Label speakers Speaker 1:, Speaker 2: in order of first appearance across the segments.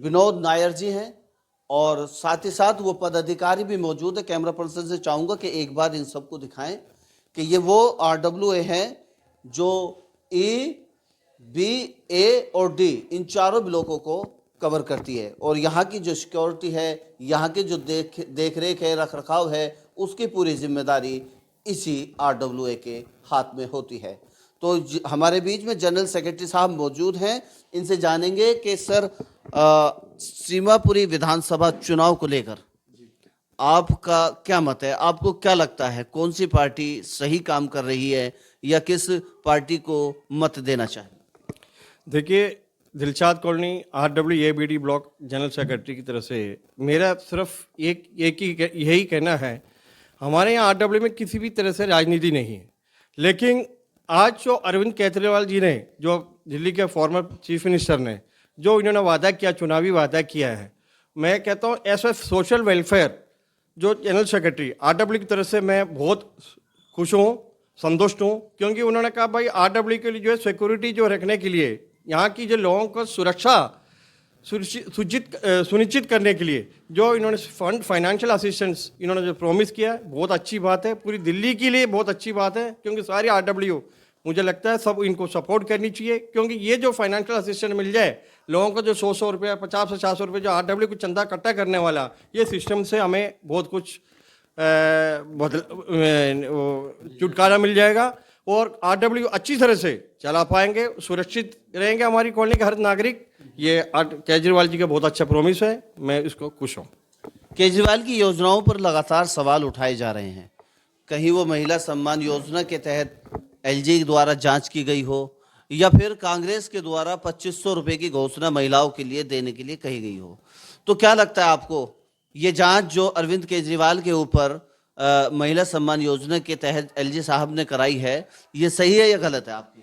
Speaker 1: विनोद नायर जी हैं और साथ ही साथ वो पदाधिकारी भी मौजूद है। कैमरा पर्सन से चाहूंगा कि एक बार इन सबको दिखाएं कि ये वो RWA है जो E, B, A और D इन चारों ब्लॉकों को कवर करती है और यहाँ की जो सिक्योरिटी है, यहाँ की जो देख रेख है, रख रखाव है, उसकी पूरी जिम्मेदारी इसी RWA के हाथ में होती है। तो हमारे बीच में जनरल सेक्रेटरी साहब मौजूद हैं, इनसे जानेंगे कि सर सीमापुरी विधानसभा चुनाव को लेकर आपका क्या मत है? आपको क्या लगता है कौन सी पार्टी सही काम कर रही है या किस पार्टी को मत देना चाहिए?
Speaker 2: देखिए, Dilshad colony RWABD block general secretary की तरफ से मेरा सिर्फ एक ही यही कहना है, हमारे यहाँ RW में किसी भी तरह से राजनीति नहीं है, लेकिन आज जो अरविंद केजरीवाल जी ने, जो दिल्ली के फॉर्मर चीफ मिनिस्टर ने, जो इन्होंने वादा किया, चुनावी वादा किया है, मैं कहता हूँ एज ए सोशल वेलफेयर जो जनरल सेक्रेटरी RW की तरफ से मैं बहुत खुश हूँ, संतुष्ट हूँ, क्योंकि उन्होंने कहा भाई RW के लिए जो है सिक्योरिटी जो रखने के लिए, यहाँ की जो लोगों को सुरक्षा सुनिश्चित करने के लिए जो इन्होंने फंड फाइनेंशियल असिस्टेंस इन्होंने जो प्रॉमिस किया है, बहुत अच्छी बात है, पूरी दिल्ली के लिए बहुत अच्छी बात है, क्योंकि सारी RW मुझे लगता है सब इनको सपोर्ट करनी चाहिए, क्योंकि ये जो फाइनेंशियल असिस्टेंस मिल जाए लोगों को, जो 100 रुपये 50 से 400 रुपये जो RW को चंदा इकट्ठा करने वाला, ये सिस्टम से हमें बहुत कुछ छुटकारा मिल जाएगा और RW अच्छी तरह से चला पाएंगे, सुरक्षित रहेंगे हमारी कॉलोनी के हर नागरिक। ये केजरीवाल जी का बहुत अच्छा प्रॉमिस है, मैं इसको खुश हूँ।
Speaker 1: केजरीवाल की योजनाओं पर लगातार सवाल उठाए जा रहे हैं, कहीं वो महिला सम्मान योजना के तहत LG द्वारा जांच की गई हो या फिर कांग्रेस के द्वारा 2500 रुपए की घोषणा महिलाओं के लिए देने के लिए कही गई हो। तो क्या लगता है आपको, ये जांच जो अरविंद केजरीवाल के ऊपर महिला सम्मान योजना के तहत LG साहब ने कराई है, ये सही है या गलत है आपकी?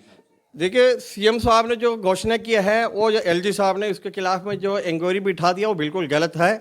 Speaker 2: देखिए, CM साहब ने जो घोषणा किया है वो जो LG साहब ने उसके खिलाफ में जो इंक्वायरी बिठा दिया वो बिल्कुल गलत है,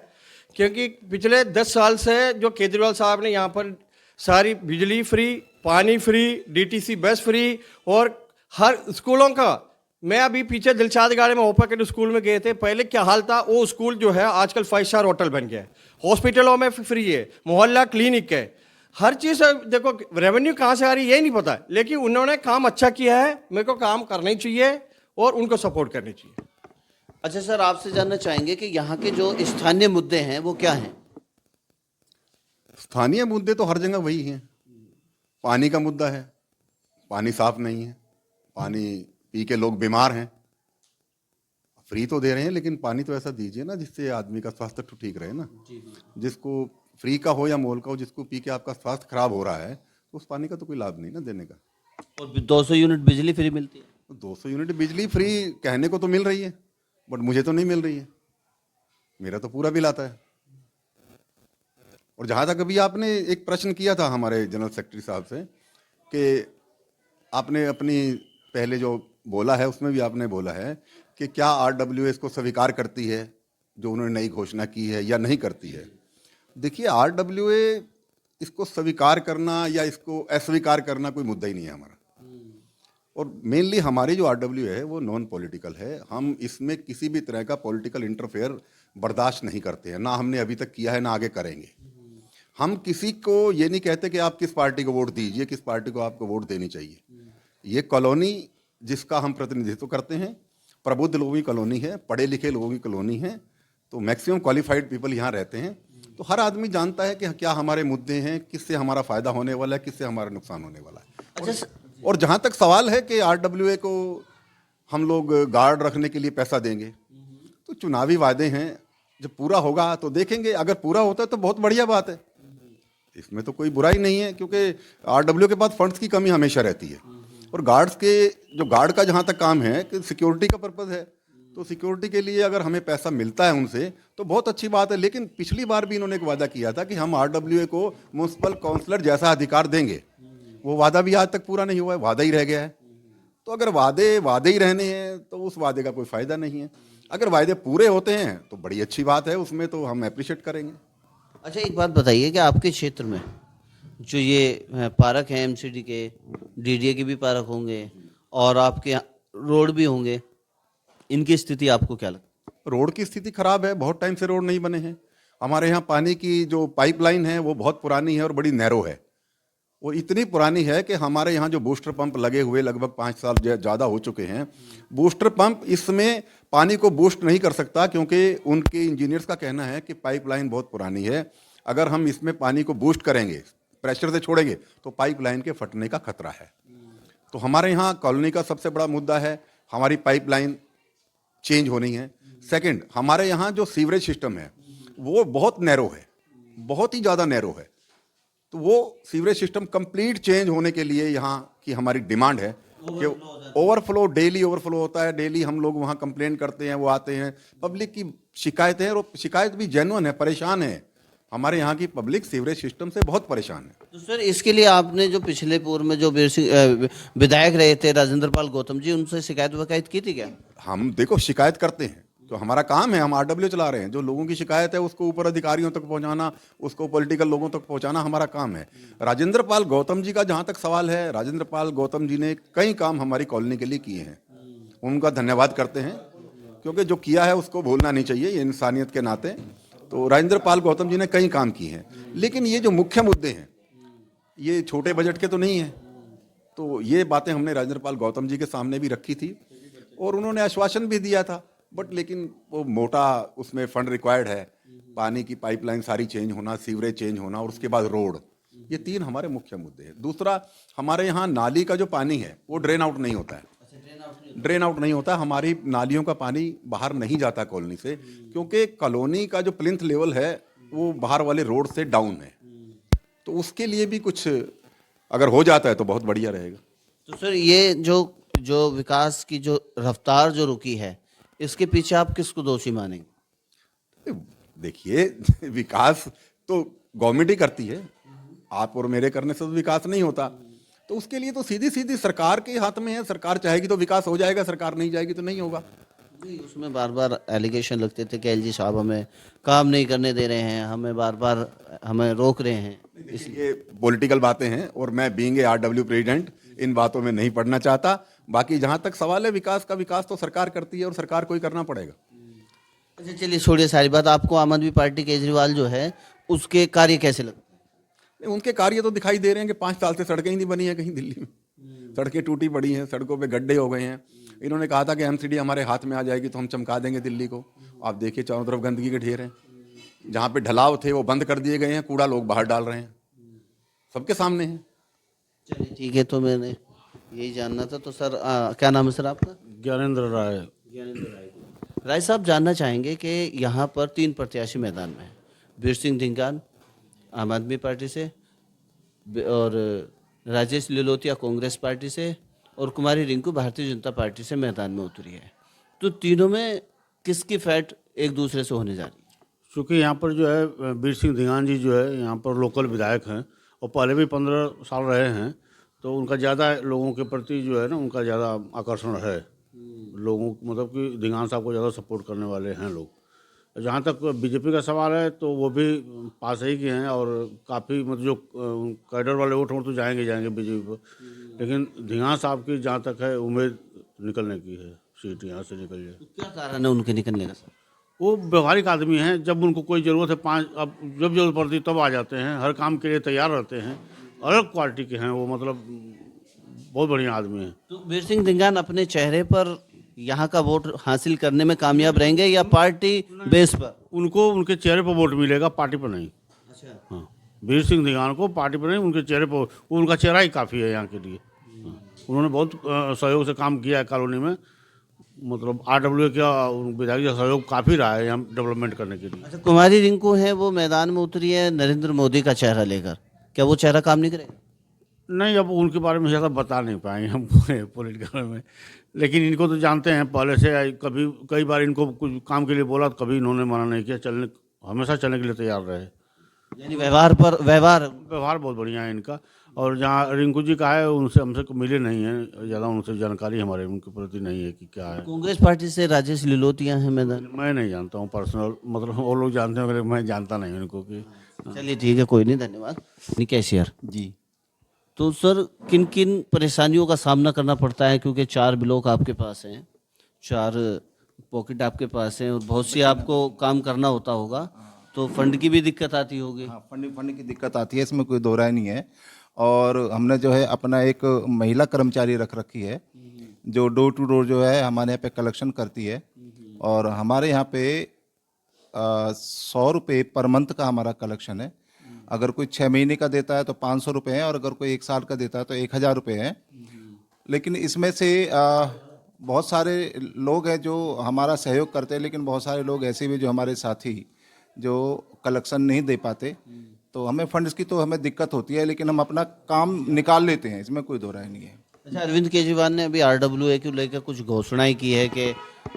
Speaker 2: क्योंकि पिछले 10 साल से जो केजरीवाल साहब ने यहाँ पर सारी बिजली फ्री, पानी फ्री, DTC बस फ्री और हर स्कूलों का, मैं अभी पीछे दिलशाद गाड़ी में ओपन स्कूल में गए थे, पहले क्या हाल था, वो स्कूल जो है आजकल 5 स्टार होटल बन गया है, हॉस्पिटलों में फ्री है, मोहल्ला क्लिनिक है, हर चीज़। देखो रेवेन्यू कहाँ से आ रही है ये नहीं पता, लेकिन उन्होंने काम अच्छा किया है, मेरे को काम करना ही चाहिए और उनको सपोर्ट करनी चाहिए।
Speaker 1: अच्छा सर, आपसे जानना चाहेंगे कि यहाँ के जो स्थानीय मुद्दे हैं वो क्या हैं?
Speaker 3: स्थानीय मुद्दे तो हर जगह वही हैं। पानी का मुद्दा है, पानी साफ नहीं है, पानी पी के लोग बीमार हैं। फ्री तो दे रहे हैं, लेकिन पानी तो ऐसा दीजिए ना जिससे आदमी का स्वास्थ्य तो ठीक रहे ना। जिसको फ्री का हो या मोल का हो, जिसको पी के आपका स्वास्थ्य खराब हो रहा है, तो उस पानी का तो कोई लाभ नहीं ना देने का।
Speaker 1: और 200 यूनिट बिजली फ्री मिलती है।
Speaker 3: तो 200 यूनिट बिजली फ्री कहने को तो मिल रही है, बट मुझे तो नहीं मिल रही है, मेरा तो पूरा बिल आता है। और जहाँ तक अभी आपने एक प्रश्न किया था हमारे जनरल सेक्रेटरी साहब से कि आपने अपनी पहले जो बोला है उसमें भी आपने बोला है कि क्या RWA इसको स्वीकार करती है जो उन्होंने नई घोषणा की है या नहीं करती है। देखिए, RWA इसको स्वीकार करना या इसको अस्वीकार करना कोई मुद्दा ही नहीं है हमारा। और मेनली हमारी जो RWA है वो नॉन पॉलिटिकल है, हम इसमें किसी भी तरह का पॉलिटिकल इंटरफेयर बर्दाश्त नहीं करते हैं, ना हमने अभी तक किया है ना आगे करेंगे। हम किसी को ये नहीं कहते कि आप किस पार्टी को वोट दीजिए, किस पार्टी को आपको वोट देनी चाहिए। ये कॉलोनी जिसका हम प्रतिनिधित्व करते हैं, प्रबुद्ध लोगों की कॉलोनी है, पढ़े लिखे लोगों की कॉलोनी है, तो मैक्सिमम क्वालिफाइड पीपल यहाँ रहते हैं। तो हर आदमी जानता है कि क्या हमारे मुद्दे हैं, किससे हमारा फ़ायदा होने वाला है, किससे हमारा नुकसान होने वाला है।
Speaker 1: अच्छा
Speaker 3: और जहाँ तक सवाल है कि RWA को हम लोग गार्ड रखने के लिए पैसा देंगे, तो चुनावी वादे हैं, जब पूरा होगा तो देखेंगे, अगर पूरा होता है तो बहुत बढ़िया बात है, इसमें तो कोई बुराई नहीं है, क्योंकि RWA के पास फंड्स की कमी हमेशा रहती है। और गार्ड्स के जो गार्ड का जहाँ तक काम है कि सिक्योरिटी का पर्पज़ है, तो सिक्योरिटी के लिए अगर हमें पैसा मिलता है उनसे तो बहुत अच्छी बात है। लेकिन पिछली बार भी इन्होंने एक वादा किया था कि हम RWA को म्यूनसिपल काउंसलर जैसा अधिकार देंगे, वो वादा भी आज तक पूरा नहीं हुआ है, वादा ही रह गया है। तो अगर वादे ही रहने हैं तो उस वादे का कोई फ़ायदा नहीं है। अगर वादे पूरे होते हैं तो बड़ी अच्छी बात है, उसमें तो हम अप्रिशिएट करेंगे।
Speaker 1: अच्छा, एक बात बताइए कि आपके क्षेत्र में जो ये पार्क हैं MCD के, DDA के भी पार्क होंगे और आपके रोड भी होंगे, इनकी स्थिति आपको क्या लगती है?
Speaker 3: रोड की स्थिति खराब है, बहुत टाइम से रोड नहीं बने हैं। हमारे यहाँ पानी की जो पाइपलाइन है वो बहुत पुरानी है और बड़ी नैरो है। वो इतनी पुरानी है कि हमारे यहाँ जो बूस्टर पंप लगे हुए लगभग 5 साल ज़्यादा हो चुके हैं, बूस्टर पंप इसमें पानी को बूस्ट नहीं कर सकता, क्योंकि उनके इंजीनियर्स का कहना है कि पाइपलाइन बहुत पुरानी है। अगर हम इसमें पानी को बूस्ट करेंगे, प्रेशर से छोड़ेंगे, तो पाइपलाइन के फटने का खतरा है। तो हमारे यहाँ कॉलोनी का सबसे बड़ा मुद्दा है, हमारी पाइपलाइन चेंज होनी है। सेकंड, हमारे यहाँ जो सीवरेज सिस्टम है वो बहुत नैरो है, बहुत ही ज़्यादा नैरो है। तो वो सीवरेज सिस्टम कंप्लीट चेंज होने के लिए यहाँ की हमारी डिमांड है कि ओवरफ्लो, डेली ओवरफ्लो होता है। डेली हम लोग वहाँ कंप्लेन करते हैं, वो आते हैं, पब्लिक की शिकायतें हैं, और शिकायत भी जेन्युइन है, परेशान है। हमारे यहाँ की पब्लिक सीवरेज सिस्टम से बहुत परेशान है।
Speaker 1: तो सर इसके लिए आपने जो पिछले पूर्व में जो विधायक रहे थे राजेंद्र पाल गौतम जी, उनसे शिकायत वकायत की थी क्या?
Speaker 3: हम देखो शिकायत करते हैं, तो हमारा काम है, हम आरडब्ल्यू चला रहे हैं। जो लोगों की शिकायत है उसको ऊपर अधिकारियों तक पहुंचाना, उसको पॉलिटिकल लोगों तक पहुंचाना हमारा काम है। राजेंद्र पाल गौतम जी का जहां तक सवाल है, राजेंद्र पाल गौतम जी ने कई काम हमारी कॉलोनी के लिए किए हैं, उनका धन्यवाद करते हैं, क्योंकि जो किया है उसको भूलना नहीं चाहिए, ये इंसानियत के नाते। तो राजेंद्र पाल गौतम जी ने कई काम किए हैं, लेकिन ये जो मुख्य मुद्दे हैं ये छोटे बजट के तो नहीं है। तो ये बातें हमने राजेंद्र पाल गौतम जी के सामने भी रखी थी और उन्होंने आश्वासन भी दिया था, बट लेकिन वो मोटा उसमें फंड रिक्वायर्ड है। पानी की पाइपलाइन सारी चेंज होना, सीवरेज चेंज होना, और उसके बाद रोड, ये 3 हमारे मुख्य मुद्दे हैं। दूसरा, हमारे यहाँ नाली का जो पानी है वो ड्रेन आउट नहीं होता है, ड्रेन आउट नहीं होता। हमारी नालियों का पानी बाहर नहीं जाता कॉलोनी से, क्योंकि कॉलोनी का जो प्लिंथ लेवल है वो बाहर वाले रोड से डाउन है। तो उसके लिए भी कुछ अगर हो जाता है तो बहुत बढ़िया रहेगा।
Speaker 1: तो सर ये जो विकास की जो रफ्तार जो रुकी है, इसके पीछे आप किसको दोषी मानेंगे?
Speaker 3: देखिए, विकास तो गवर्नमेंट ही करती है, आप और मेरे करने से तो विकास नहीं होता। तो उसके लिए तो सीधी सीधी सरकार के हाथ में है, सरकार चाहेगी तो विकास हो जाएगा, सरकार नहीं चाहेगी तो नहीं होगा।
Speaker 1: जी, उसमें बार बार एलिगेशन लगते थे कि एलजी साहब हमें काम नहीं करने दे रहे हैं, हमें बार बार हमें रोक रहे हैं।
Speaker 3: इसलिए पॉलिटिकल बातें हैं और मैं being a RW president in बातों में नहीं पढ़ना चाहता। बाकी जहां तक सवाल है विकास का, विकास तो सरकार करती है और सरकार को ही करना पड़ेगा।
Speaker 1: अच्छा चलिए छोड़िए सारी बात, आपको आम आदमी पार्टी केजरीवाल जो है उसके कार्य कैसे लगते हैं?
Speaker 3: उनके कार्य तो दिखाई दे रहे हैं कि 5 साल से सड़कें ही नहीं बनी है कहीं दिल्ली में, सड़कें टूटी पड़ी हैं, सड़कों पे गड्ढे हो गए हैं। इन्होंने कहा था कि एमसीडी हमारे हाथ में आ जाएगी तो हम चमका देंगे दिल्ली को। आप देखिए चारों तरफ गंदगी के ढेर हैं, जहाँ पे ढलाव थे वो बंद कर दिए गए हैं, कूड़ा लोग बाहर डाल रहे हैं, सबके सामने है।
Speaker 1: चलिए ठीक है, तो मैंने यही जानना था। तो सर क्या नाम है सर आपका?
Speaker 4: ज्ञानेंद्र राय।
Speaker 1: राय साहब, जानना चाहेंगे कि यहाँ पर 3 प्रत्याशी मैदान में हैं, वीर सिंह धिंगान आम आदमी पार्टी से, और राजेश लिलोतिया कांग्रेस पार्टी से, और कुमारी रिंकू भारतीय जनता पार्टी से मैदान में उतरी है। तो तीनों में किसकी फाइट एक दूसरे से होने जा रही है?
Speaker 4: चूँकि यहाँ पर जो है वीर सिंह धिंगान जी जो है यहाँ पर लोकल विधायक हैं और पहले भी 15 साल रहे हैं, तो उनका ज़्यादा लोगों के प्रति जो है ना उनका ज़्यादा आकर्षण है। लोगों मतलब कि धिंगान साहब को ज़्यादा सपोर्ट करने वाले हैं लोग। जहाँ तक बीजेपी का सवाल है तो वो भी पास ही के हैं और काफ़ी मतलब जो कैडर वाले वोट तो जाएंगे बीजेपी पर, लेकिन धिंगान साहब की जहाँ तक है उम्मीद निकलने की है, सीट यहाँ से निकल जाए।
Speaker 1: तो क्या कारण है उनके निकलने का सर?
Speaker 4: वो व्यवहारिक आदमी हैं, जब उनको कोई ज़रूरत है अब जब जरूरत पड़ती तब आ जाते हैं, हर काम के लिए तैयार रहते हैं, अलग क्वालिटी के हैं वो, मतलब बहुत बढ़िया आदमी हैं।
Speaker 1: तो वीर सिंह धिंगान अपने चेहरे पर यहाँ का वोट हासिल करने में कामयाब रहेंगे या पार्टी बेस पर?
Speaker 4: उनको उनके चेहरे पर वोट मिलेगा, पार्टी पर नहीं।
Speaker 1: अच्छा,
Speaker 4: हाँ, वीर सिंह धिंगान को पार्टी पर नहीं, उनके चेहरे पर, उनका चेहरा ही काफ़ी है यहाँ के लिए। हाँ, उन्होंने बहुत सहयोग से काम किया है कॉलोनी में, मतलब आरडब्ल्यू का विधायक का सहयोग काफ़ी रहा है यहाँ डेवलपमेंट करने के लिए।
Speaker 1: अच्छा, कुमारी रिंकू है वो मैदान में उतरी है नरेंद्र मोदी का चेहरा लेकर, क्या वो चेहरा काम नहीं करेगा?
Speaker 4: नहीं, अब उनके बारे में ज़्यादा बता नहीं पाएंगे हम पूरे पॉलिटिकल में, लेकिन इनको तो जानते हैं पहले से। कभी कई बार इनको कुछ काम के लिए बोला तो कभी इन्होंने मना नहीं किया, हमेशा चलने के लिए तैयार रहे।
Speaker 1: यानी व्यवहार
Speaker 4: बहुत बढ़िया है इनका। और जहाँ रिंकू जी का है उनसे हमसे मिले नहीं है, ज़्यादा उनसे जानकारी हमारे उनके प्रति नहीं है कि क्या है।
Speaker 1: कांग्रेस पार्टी से राजेश लिलोतिया हैं मैदान।
Speaker 4: मैं नहीं जानता हूँ पर्सनल, मतलब वो लोग जानते हैं, मैं जानता नहीं उनको कि।
Speaker 1: चलिए ठीक है, कोई नहीं, धन्यवाद। कैशियर
Speaker 5: जी,
Speaker 1: तो सर किन किन परेशानियों का सामना करना पड़ता है, क्योंकि 4 ब्लॉक आपके पास हैं, 4 पॉकेट आपके पास है और बहुत सी आपको काम करना होता होगा, तो फंड की भी दिक्कत आती होगी।
Speaker 5: हाँ, फंड की दिक्कत आती है, इसमें कोई दो राय नहीं है। और हमने जो है अपना एक महिला कर्मचारी रख रखी है जो डोर टू डोर जो है हमारे यहाँ पे कलेक्शन करती है। और हमारे यहाँ पे 100 रुपये पर मंथ का हमारा कलेक्शन है। अगर कोई 6 महीने का देता है तो 500 रुपये है, और अगर कोई 1 साल का देता है तो 1000 रुपये है। लेकिन इसमें से बहुत सारे लोग हैं जो हमारा सहयोग करते हैं, लेकिन बहुत सारे लोग ऐसे भी जो हमारे साथी जो कलेक्शन नहीं दे पाते, तो हमें फंड्स की तो हमें दिक्कत होती है, लेकिन हम अपना काम निकाल लेते हैं, इसमें कोई दो राय नहीं है।
Speaker 1: अच्छा, अरविंद केजरीवाल ने अभी RWA को लेकर कुछ घोषणाएं की है कि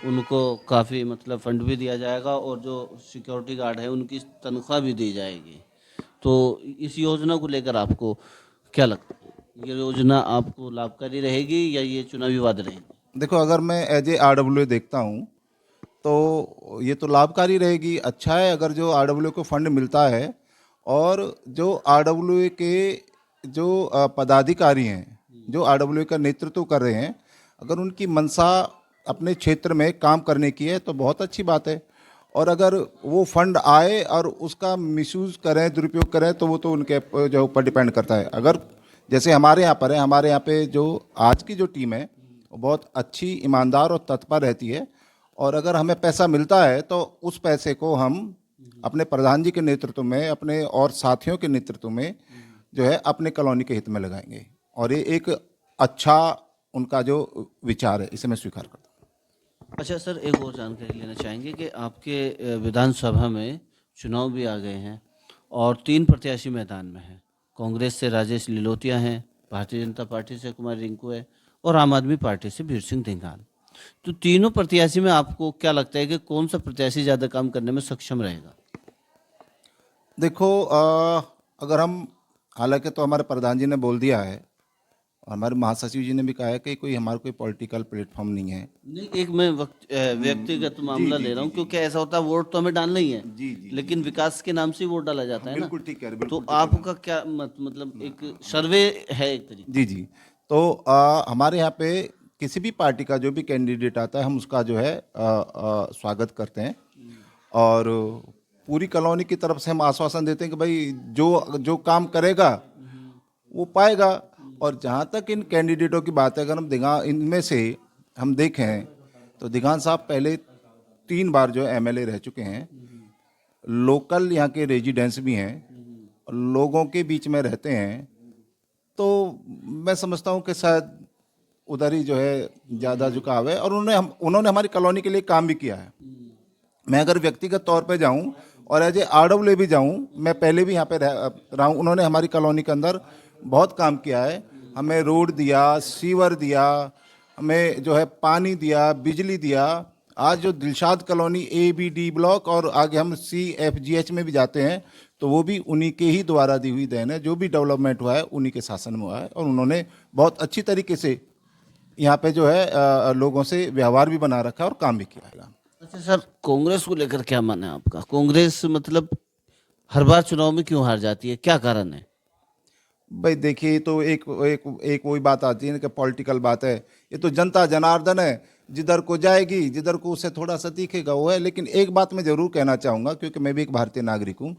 Speaker 1: उनको काफ़ी मतलब फंड भी दिया जाएगा और जो सिक्योरिटी गार्ड है उनकी तनख्वाह भी दी जाएगी। तो इस योजना को लेकर आपको क्या लगता है, ये योजना आपको लाभकारी रहेगी या ये चुनावी वाद रहेगी?
Speaker 5: देखो, अगर मैं एज ए RWA देखता हूँ तो ये तो लाभकारी रहेगी, अच्छा है अगर जो RWA को फंड मिलता है। और जो RWA के जो पदाधिकारी हैं, जो RWA का नेतृत्व कर रहे हैं, अगर उनकी मंशा अपने क्षेत्र में काम करने की है तो बहुत अच्छी बात है। और अगर वो फंड आए और उसका मिसयूज़ करें, दुरुपयोग करें, तो वो तो उनके जो ऊपर डिपेंड करता है। अगर जैसे हमारे यहाँ पर है, हमारे यहाँ पे जो आज की जो टीम है वो बहुत अच्छी, ईमानदार और तत्पर रहती है। और अगर हमें पैसा मिलता है तो उस पैसे को हम अपने प्रधान जी के नेतृत्व में, अपने और साथियों के नेतृत्व में जो है अपने कॉलोनी के हित में लगाएंगे। और ये एक अच्छा उनका जो विचार है, इसे मैं स्वीकार करता हूँ।
Speaker 1: अच्छा सर, एक और जानकारी लेना चाहेंगे कि आपके विधानसभा में चुनाव भी आ गए हैं और 3 प्रत्याशी मैदान में हैं। कांग्रेस से राजेश लिलोतिया हैं, भारतीय जनता पार्टी से कुमार रिंकू है और आम आदमी पार्टी से बीर सिंह धिंगान। तो तीनों प्रत्याशी में आपको क्या लगता है कि कौन सा प्रत्याशी ज़्यादा काम करने में सक्षम रहेगा?
Speaker 5: देखो, अगर हम, हालांकि तो हमारे प्रधान जी ने बोल दिया है और हमारे महासचिव जी ने भी कहा है कि कोई हमारा कोई पॉलिटिकल प्लेटफॉर्म नहीं है।
Speaker 1: नहीं, एक मैं व्यक्तिगत मामला ले रहा हूँ, क्योंकि ऐसा होता है वोट तो हमें डालना ही है, लेकिन विकास के नाम से ही वोट डाला जाता है ना।
Speaker 5: बिल्कुल ठीक है,
Speaker 1: तो आपका क्या मतलब एक सर्वे है एक तरीके?
Speaker 5: जी। तो हमारे यहाँ पे किसी भी पार्टी का जो भी कैंडिडेट आता है, हम उसका जो है स्वागत करते हैं। और पूरी कॉलोनी की तरफ से हम आश्वासन देते हैं कि भाई जो जो काम करेगा वो पाएगा। और जहाँ तक इन कैंडिडेटों की बात है, अगर हम इनमें से हम देखें तो धिंगान साहब पहले 3 बार जो MLA रह चुके हैं, लोकल यहाँ के रेजिडेंट्स भी हैं, लोगों के बीच में रहते हैं। तो मैं समझता हूँ कि शायद उधर ही जो है ज़्यादा झुकाव है। और उन्होंने हमारी कॉलोनी के लिए काम भी किया है। मैं अगर व्यक्तिगत तौर पे जाऊं और एज ए RWA भी जाऊं, मैं पहले भी यहाँ पे रहा हूँ, उन्होंने हमारी कॉलोनी के अंदर बहुत काम किया है। हमें रोड दिया, सीवर दिया, हमें जो है पानी दिया, बिजली दिया। आज जो दिलशाद कॉलोनी ABD ब्लॉक और आगे हम CFGH में भी जाते हैं तो वो भी उन्हीं के ही द्वारा दी हुई देन है। जो भी डेवलपमेंट हुआ है उन्हीं के शासन में हुआ है। और उन्होंने बहुत अच्छी तरीके से यहाँ पे जो है लोगों से व्यवहार भी बना रखा है और काम भी किया है।
Speaker 1: अच्छा सर, कांग्रेस को लेकर क्या मानना है आपका? कांग्रेस मतलब हर बार चुनाव में क्यों हार जाती है, क्या कारण है?
Speaker 5: भाई देखिए, तो एक वही बात आती है ना कि पॉलिटिकल बात है। ये तो जनता जनार्दन है, जिधर को जाएगी, जिधर को उसे थोड़ा सा दिखेगा वो है। लेकिन एक बात मैं ज़रूर कहना चाहूँगा, क्योंकि मैं भी एक भारतीय नागरिक हूँ,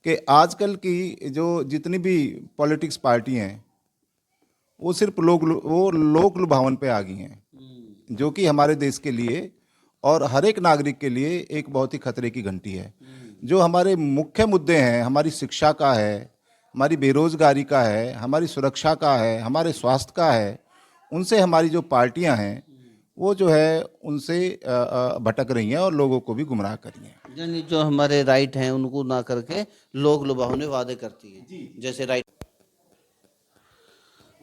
Speaker 5: कि आजकल की जो जितनी भी पॉलिटिक्स पार्टी हैं वो सिर्फ लोक लुभावन पे आ गई हैं, जो कि हमारे देश के लिए और हर एक नागरिक के लिए एक बहुत ही खतरे की घंटी है। जो हमारे मुख्य मुद्दे हैं, हमारी शिक्षा का है, हमारी बेरोजगारी का है, हमारी सुरक्षा का है, हमारे स्वास्थ्य का है, उनसे हमारी जो पार्टियां हैं वो जो है उनसे भटक रही हैं और लोगों को भी गुमराह कर रही हैं।
Speaker 1: यानी जो हमारे राइट हैं उनको ना करके लोग लुभावने वादे करती है, जैसे राइट।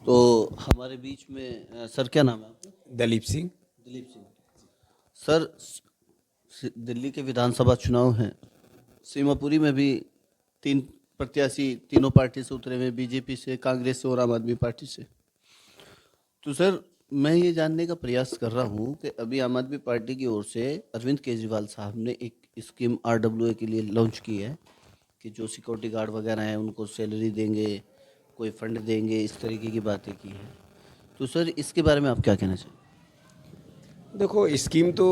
Speaker 1: तो हमारे बीच में सर, क्या नाम है आपका?
Speaker 6: दलीप सिंह।
Speaker 1: दिलीप सिंह सर, दिल्ली के विधानसभा चुनाव हैं, सीमापुरी में भी 3 प्रत्याशी तीनों पार्टी से उतरे हुए, बीजेपी से, कांग्रेस से और आम आदमी पार्टी से। तो सर, मैं ये जानने का प्रयास कर रहा हूँ कि अभी आम आदमी पार्टी की ओर से अरविंद केजरीवाल साहब ने एक स्कीम RWA के लिए लॉन्च की है कि जो सिक्योरिटी गार्ड वगैरह हैं उनको सैलरी देंगे, कोई फंड देंगे, इस तरीके की बातें की हैं। तो सर, इसके बारे में आप क्या कहना चाहेंगे?
Speaker 6: देखो स्कीम तो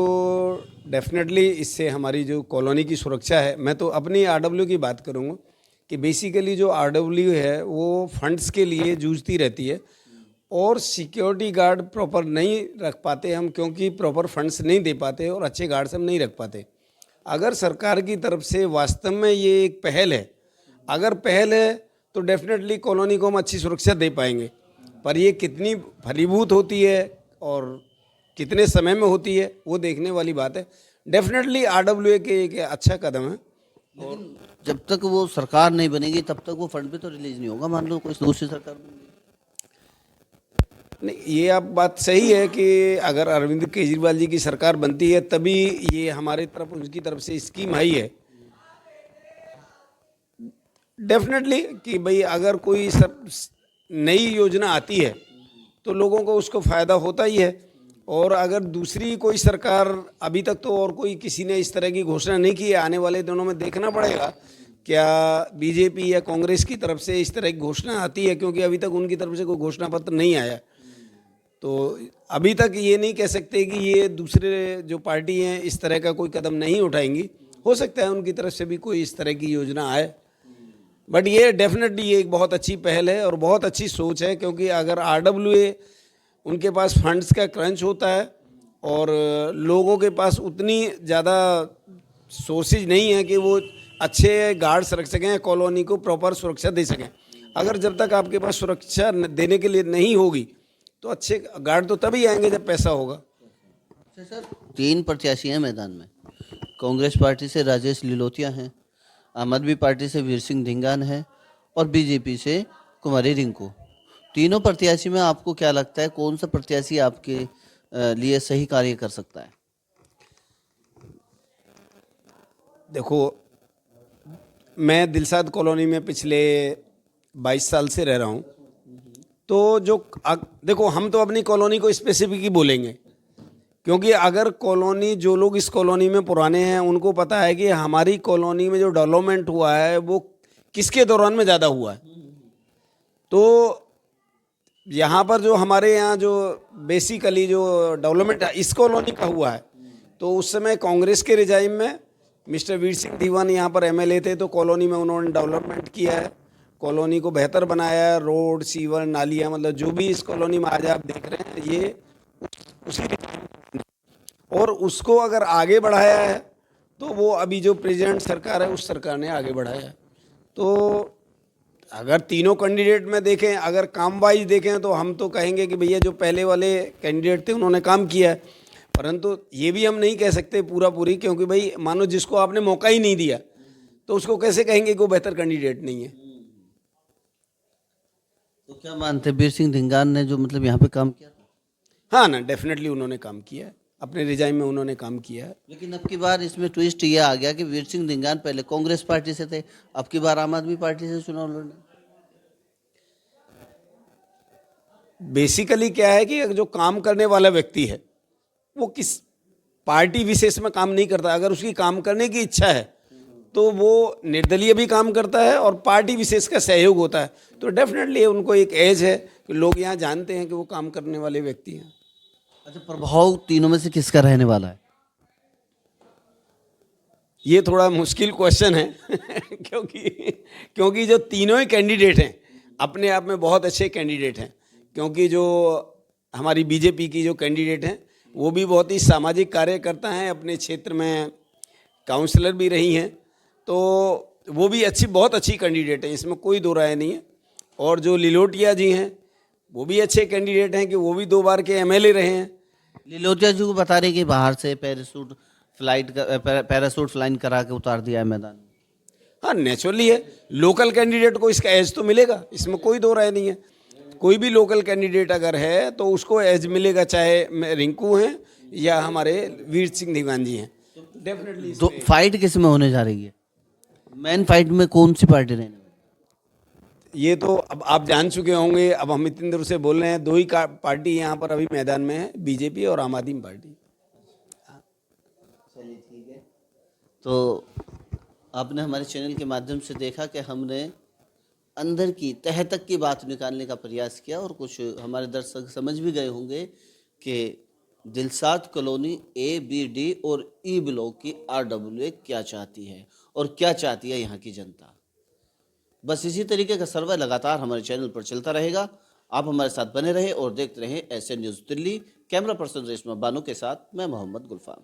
Speaker 6: डेफिनेटली इससे हमारी जो कॉलोनी की सुरक्षा है, मैं तो अपनी आरडब्ल्यू की बात करूँगा कि बेसिकली जो आरडब्ल्यू है वो फंड्स के लिए जूझती रहती है और सिक्योरिटी गार्ड प्रॉपर नहीं रख पाते हम, क्योंकि प्रॉपर फंड्स नहीं दे पाते और अच्छे गार्ड्स हम नहीं रख पाते। अगर सरकार की तरफ से वास्तव में ये एक पहल है, अगर पहल है तो डेफिनेटली कॉलोनी को हम अच्छी सुरक्षा दे पाएंगे, पर ये कितनी फलीभूत होती है और कितने समय में होती है वो देखने वाली बात है। डेफिनेटली आरडब्ल्यूए के एक अच्छा कदम है।
Speaker 1: लेकिन जब तक वो सरकार नहीं बनेगी तब तक वो फंड भी तो रिलीज नहीं होगा, मान लो कोई दूसरी सरकार बनेगी।
Speaker 6: नहीं, ये आप बात सही है कि अगर अरविंद केजरीवाल जी की सरकार बनती है तभी ये हमारे तरफ उनकी तरफ से स्कीम आई है। डेफिनेटली कि भाई अगर कोई नई योजना आती है तो लोगों को उसको फ़ायदा होता ही है, और अगर दूसरी कोई सरकार, अभी तक तो और कोई किसी ने इस तरह की घोषणा नहीं की है, आने वाले दिनों में देखना पड़ेगा क्या बीजेपी या कांग्रेस की तरफ से इस तरह की घोषणा आती है, क्योंकि अभी तक उनकी तरफ से कोई घोषणा पत्र नहीं आया। तो अभी तक ये नहीं कह सकते कि ये दूसरे जो पार्टी हैं इस तरह का कोई कदम नहीं उठाएंगी। हो सकता है उनकी तरफ से भी कोई इस तरह की योजना आए, बट ये डेफिनेटली ये एक बहुत अच्छी पहल है और बहुत अच्छी सोच है, क्योंकि अगर आरडब्ल्यूए उनके पास फंड्स का क्रंच होता है और लोगों के पास उतनी ज़्यादा सोर्सेज नहीं है कि वो अच्छे गार्ड्स रख सकें, कॉलोनी को प्रॉपर सुरक्षा दे सकें। अगर जब तक आपके पास सुरक्षा देने के लिए नहीं होगी तो अच्छे गार्ड तो तभी आएंगे जब पैसा होगा।
Speaker 1: अच्छा सर, 3 प्रत्याशी हैं मैदान में। कांग्रेस पार्टी से राजेश लिलोतिया हैं, आम आदमी पार्टी से वीर सिंह धिंगान है और बीजेपी से कुमारी रिंकू। तीनों प्रत्याशी में आपको क्या लगता है कौन सा प्रत्याशी आपके लिए सही कार्य कर सकता है?
Speaker 6: देखो, मैं दिलसाद कॉलोनी में पिछले 22 साल से रह रहा हूँ, तो देखो हम तो अपनी कॉलोनी को स्पेसिफिक ही बोलेंगे, क्योंकि अगर कॉलोनी, जो लोग इस कॉलोनी में पुराने हैं उनको पता है कि हमारी कॉलोनी में जो डेवलपमेंट हुआ है वो किसके दौरान में ज़्यादा हुआ है। तो यहाँ पर जो हमारे यहाँ जो बेसिकली जो डेवलपमेंट इस कॉलोनी का हुआ है, तो उस समय कांग्रेस के रिजाइम में मिस्टर वीर सिंह दीवान यहाँ पर एमएलए थे, तो कॉलोनी में उन्होंने डेवलपमेंट किया है, कॉलोनी को बेहतर बनाया है, रोड, सीवर, नालियाँ, मतलब जो भी इस कॉलोनी में आज आप देख रहे हैं ये उसी, और उसको अगर आगे बढ़ाया है तो वो अभी जो प्रेजेंट सरकार है उस सरकार ने आगे बढ़ाया है। तो अगर तीनों कैंडिडेट में देखें, अगर काम वाइज देखें तो हम तो कहेंगे कि भैया जो पहले वाले कैंडिडेट थे उन्होंने काम किया है, परंतु ये भी हम नहीं कह सकते पूरी, क्योंकि भाई मानो जिसको आपने मौका ही नहीं दिया तो उसको कैसे कहेंगे कि वो बेहतर कैंडिडेट नहीं है।
Speaker 1: तो क्या मानते हैं वीर सिंह धिंगान ने जो मतलब यहाँ पे काम किया था?
Speaker 6: हाँ ना, डेफिनेटली उन्होंने काम किया है, अपने रिजाइम में उन्होंने काम किया है।
Speaker 1: लेकिन अब की बार इसमें ट्विस्ट ये आ गया कि वीर सिंह धिंगान पहले कांग्रेस पार्टी से थे, अब की बार आम आदमी पार्टी से चुनाव लड़ने।
Speaker 6: बेसिकली क्या है कि जो काम करने वाला व्यक्ति है वो किस पार्टी विशेष में काम नहीं करता। अगर उसकी काम करने की इच्छा है तो वो निर्दलीय भी काम करता है और पार्टी विशेष का सहयोग होता है, तो डेफिनेटली उनको एक एज है कि लोग यहाँ जानते हैं कि वो काम करने वाले व्यक्ति हैं।
Speaker 1: अच्छा, प्रभाव तीनों में से किसका रहने वाला है?
Speaker 6: ये थोड़ा मुश्किल क्वेश्चन है क्योंकि जो तीनों ही कैंडिडेट हैं अपने आप में बहुत अच्छे कैंडिडेट हैं, क्योंकि जो हमारी बीजेपी की जो कैंडिडेट हैं वो भी बहुत ही सामाजिक कार्यकर्ता हैं, अपने क्षेत्र में काउंसलर भी रही हैं, तो वो भी बहुत अच्छी कैंडिडेट हैं, इसमें कोई दो राय नहीं है। और जो लिलोटिया जी हैं वो भी अच्छे कैंडिडेट हैं कि वो भी 2 बार के एमएलए रहे हैं।
Speaker 1: लिलोटिया जी को बता रहे कि बाहर से पैरासूट फ्लाइंग करा के उतार दिया है मैदान में।
Speaker 6: हाँ, नेचुरली है, लोकल कैंडिडेट को इसका एज तो मिलेगा, इसमें कोई दो राय नहीं है। कोई भी लोकल कैंडिडेट अगर है तो उसको एज मिलेगा, चाहे रिंकू हैं या हमारे वीर सिंह दीवान जी हैं, डेफिनेटली।
Speaker 1: तो फाइट किस में होने जा रही है? मेन फाइट में कौन सी पार्टी रहने वाली?
Speaker 6: ये तो अब आप जान चुके होंगे, अब हम इतनी देर से बोल रहे हैं, 2 ही पार्टी यहाँ पर अभी मैदान में है, बीजेपी और आम आदमी पार्टी।
Speaker 1: चलिए ठीक है। तो आपने हमारे चैनल के माध्यम से देखा कि हमने अंदर की तह तक की बात निकालने का प्रयास किया और कुछ हमारे दर्शक समझ भी गए होंगे कि दिलसाद कॉलोनी ए, बी, डी और ई ब्लॉक की RWA क्या चाहती है और क्या चाहती है यहाँ की जनता। बस इसी तरीके का सर्वे लगातार हमारे चैनल पर चलता रहेगा। आप हमारे साथ बने रहे और देखते रहें SN news Delhi. Camera person Reshma Bano के साथ मैं मोहम्मद गुलफाम।